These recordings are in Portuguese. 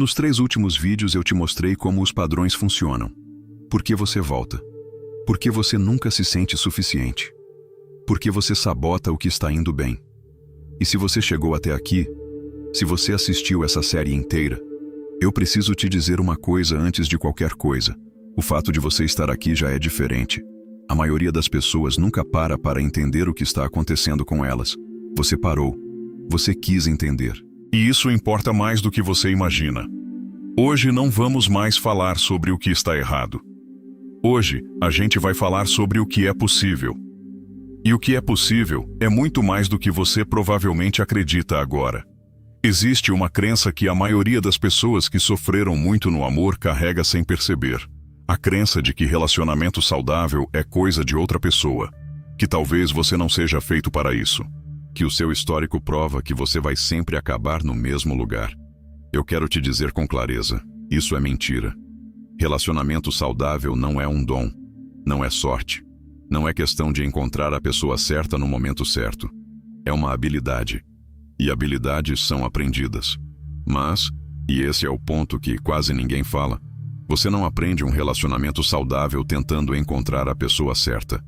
Nos 3 últimos vídeos eu te mostrei como os padrões funcionam. Por que você volta? Por que você nunca se sente suficiente? Por que você sabota o que está indo bem? E se você chegou até aqui, se você assistiu essa série inteira, eu preciso te dizer uma coisa antes de qualquer coisa. O fato de você estar aqui já é diferente. A maioria das pessoas nunca para entender o que está acontecendo com elas. Você parou. Você quis entender. E isso importa mais do que você imagina. Hoje não vamos mais falar sobre o que está errado. Hoje, a gente vai falar sobre o que é possível. E o que é possível é muito mais do que você provavelmente acredita agora. Existe uma crença que a maioria das pessoas que sofreram muito no amor carrega sem perceber. A crença de que relacionamento saudável é coisa de outra pessoa. Que talvez você não seja feito para isso. Que o seu histórico prova que você vai sempre acabar no mesmo lugar. Eu quero te dizer com clareza, isso é mentira. Relacionamento saudável não é um dom. Não é sorte. Não é questão de encontrar a pessoa certa no momento certo. É uma habilidade. E habilidades são aprendidas. Mas, e esse é o ponto que quase ninguém fala, você não aprende um relacionamento saudável tentando encontrar a pessoa certa.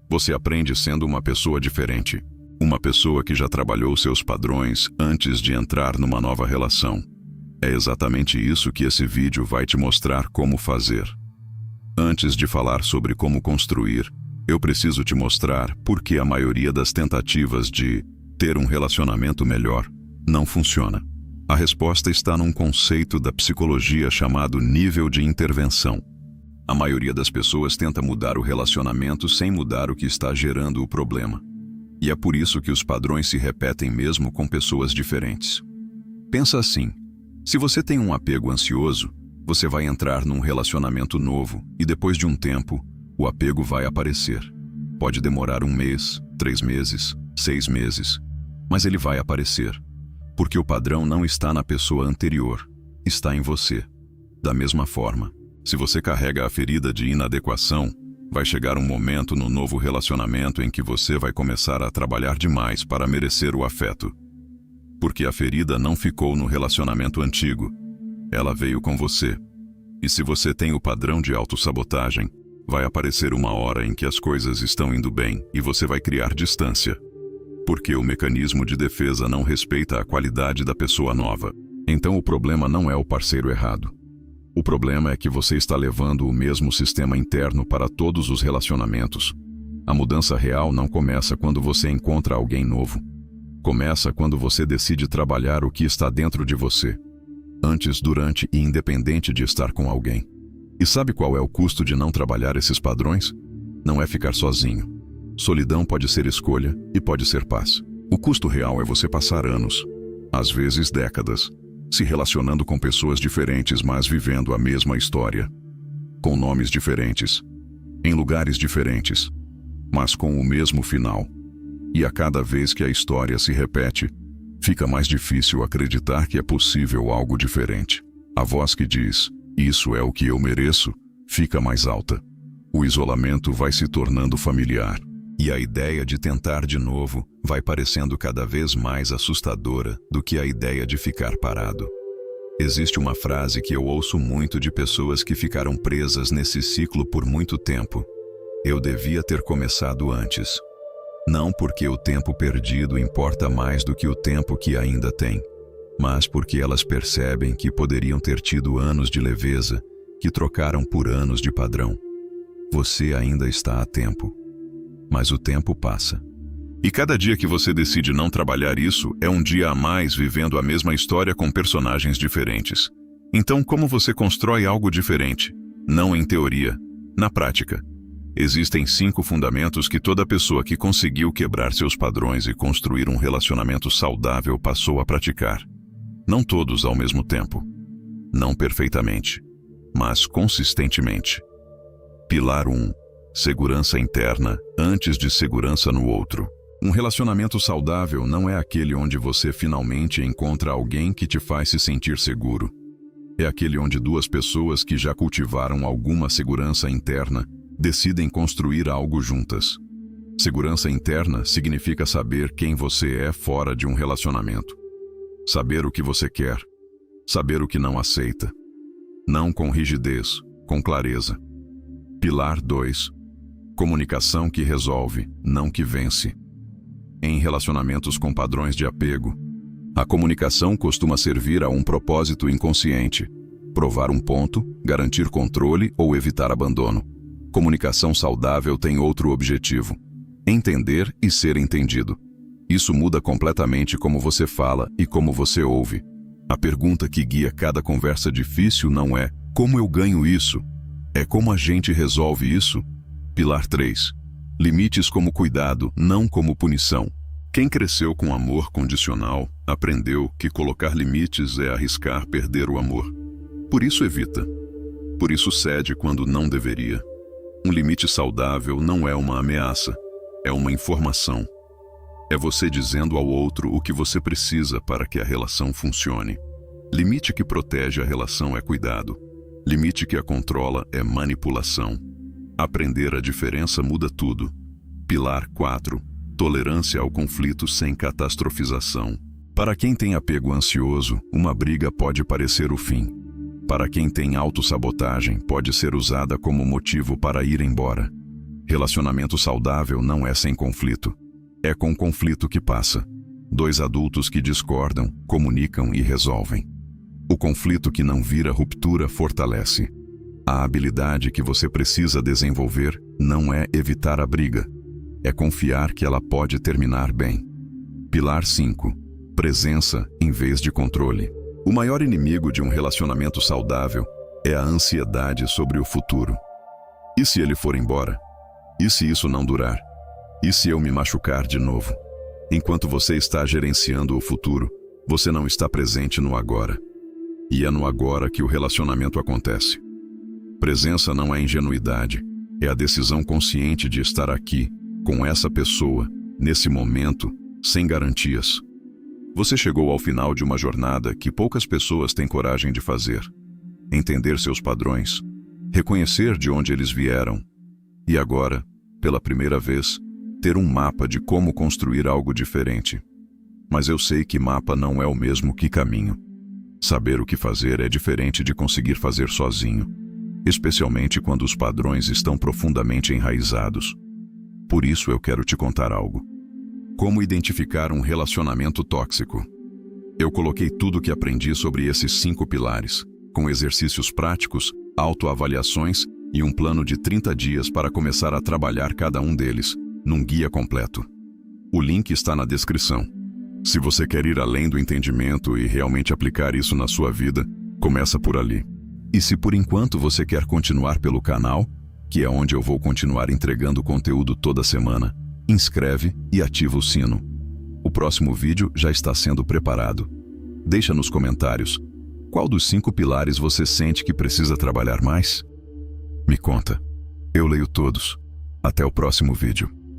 Você aprende sendo uma pessoa diferente. Uma pessoa que já trabalhou seus padrões antes de entrar numa nova relação. É exatamente isso que esse vídeo vai te mostrar como fazer. Antes de falar sobre como construir, eu preciso te mostrar por que a maioria das tentativas de ter um relacionamento melhor não funciona. A resposta está num conceito da psicologia chamado nível de intervenção. A maioria das pessoas tenta mudar o relacionamento sem mudar o que está gerando o problema. E é por isso que os padrões se repetem mesmo com pessoas diferentes. Pensa assim, se você tem um apego ansioso, você vai entrar num relacionamento novo e depois de um tempo, o apego vai aparecer. Pode demorar 1 mês, 3 meses, 6 meses, mas ele vai aparecer. Porque o padrão não está na pessoa anterior, está em você. Da mesma forma, se você carrega a ferida de inadequação, vai chegar um momento no novo relacionamento em que você vai começar a trabalhar demais para merecer o afeto. Porque a ferida não ficou no relacionamento antigo, ela veio com você. E se você tem o padrão de autossabotagem, vai aparecer uma hora em que as coisas estão indo bem e você vai criar distância. Porque o mecanismo de defesa não respeita a qualidade da pessoa nova. Então o problema não é o parceiro errado. O problema é que você está levando o mesmo sistema interno para todos os relacionamentos. A mudança real não começa quando você encontra alguém novo. Começa quando você decide trabalhar o que está dentro de você. Antes, durante e independente de estar com alguém. E sabe qual é o custo de não trabalhar esses padrões? Não é ficar sozinho. Solidão pode ser escolha e pode ser paz. O custo real é você passar anos, às vezes décadas, se relacionando com pessoas diferentes, mas vivendo a mesma história. Com nomes diferentes, em lugares diferentes, mas com o mesmo final. E a cada vez que a história se repete, fica mais difícil acreditar que é possível algo diferente. A voz que diz, isso é o que eu mereço, fica mais alta. O isolamento vai se tornando familiar. E a ideia de tentar de novo vai parecendo cada vez mais assustadora do que a ideia de ficar parado. Existe uma frase que eu ouço muito de pessoas que ficaram presas nesse ciclo por muito tempo. Eu devia ter começado antes. Não porque o tempo perdido importa mais do que o tempo que ainda tem, mas porque elas percebem que poderiam ter tido anos de leveza que trocaram por anos de padrão. Você ainda está a tempo. Mas o tempo passa. E cada dia que você decide não trabalhar isso é um dia a mais vivendo a mesma história com personagens diferentes. Então, como você constrói algo diferente? Não em teoria, na prática. Existem 5 fundamentos que toda pessoa que conseguiu quebrar seus padrões e construir um relacionamento saudável passou a praticar. Não todos ao mesmo tempo. Não perfeitamente, mas consistentemente. Pilar 1. Segurança interna antes de segurança no outro. Um relacionamento saudável não é aquele onde você finalmente encontra alguém que te faz se sentir seguro. É aquele onde 2 pessoas que já cultivaram alguma segurança interna decidem construir algo juntas. Segurança interna significa saber quem você é fora de um relacionamento. Saber o que você quer. Saber o que não aceita. Não com rigidez, com clareza. Pilar 2. Comunicação que resolve, não que vence. Em relacionamentos com padrões de apego, a comunicação costuma servir a um propósito inconsciente: provar um ponto, garantir controle ou evitar abandono. Comunicação saudável tem outro objetivo: entender e ser entendido. Isso muda completamente como você fala e como você ouve. A pergunta que guia cada conversa difícil não é como eu ganho isso, é como a gente resolve isso. Pilar 3. Limites como cuidado, não como punição. Quem cresceu com amor condicional aprendeu que colocar limites é arriscar perder o amor. Por isso evita. Por isso cede quando não deveria. Um limite saudável não é uma ameaça, é uma informação. É você dizendo ao outro o que você precisa para que a relação funcione. Limite que protege a relação é cuidado. Limite que a controla é manipulação. Aprender a diferença muda tudo. Pilar 4. Tolerância ao conflito sem catastrofização. Para quem tem apego ansioso, uma briga pode parecer o fim. Para quem tem autossabotagem, pode ser usada como motivo para ir embora. Relacionamento saudável não é sem conflito. É com conflito que passa. Dois adultos que discordam, comunicam e resolvem. O conflito que não vira ruptura fortalece. A habilidade que você precisa desenvolver não é evitar a briga. É confiar que ela pode terminar bem. Pilar 5. Presença em vez de controle. O maior inimigo de um relacionamento saudável é a ansiedade sobre o futuro. E se ele for embora? E se isso não durar? E se eu me machucar de novo? Enquanto você está gerenciando o futuro, você não está presente no agora. E é no agora que o relacionamento acontece. Presença não é ingenuidade, é a decisão consciente de estar aqui, com essa pessoa, nesse momento, sem garantias. Você chegou ao final de uma jornada que poucas pessoas têm coragem de fazer. Entender seus padrões, reconhecer de onde eles vieram e agora, pela primeira vez, ter um mapa de como construir algo diferente. Mas eu sei que mapa não é o mesmo que caminho. Saber o que fazer é diferente de conseguir fazer sozinho, especialmente quando os padrões estão profundamente enraizados. Por isso eu quero te contar algo. Como identificar um relacionamento tóxico? Eu coloquei tudo o que aprendi sobre esses 5 pilares, com exercícios práticos, autoavaliações e um plano de 30 dias para começar a trabalhar cada um deles, num guia completo. O link está na descrição. Se você quer ir além do entendimento e realmente aplicar isso na sua vida, começa por ali. E se por enquanto você quer continuar pelo canal, que é onde eu vou continuar entregando conteúdo toda semana, inscreve e ativa o sino. O próximo vídeo já está sendo preparado. Deixa nos comentários, qual dos 5 pilares você sente que precisa trabalhar mais? Me conta. Eu leio todos. Até o próximo vídeo.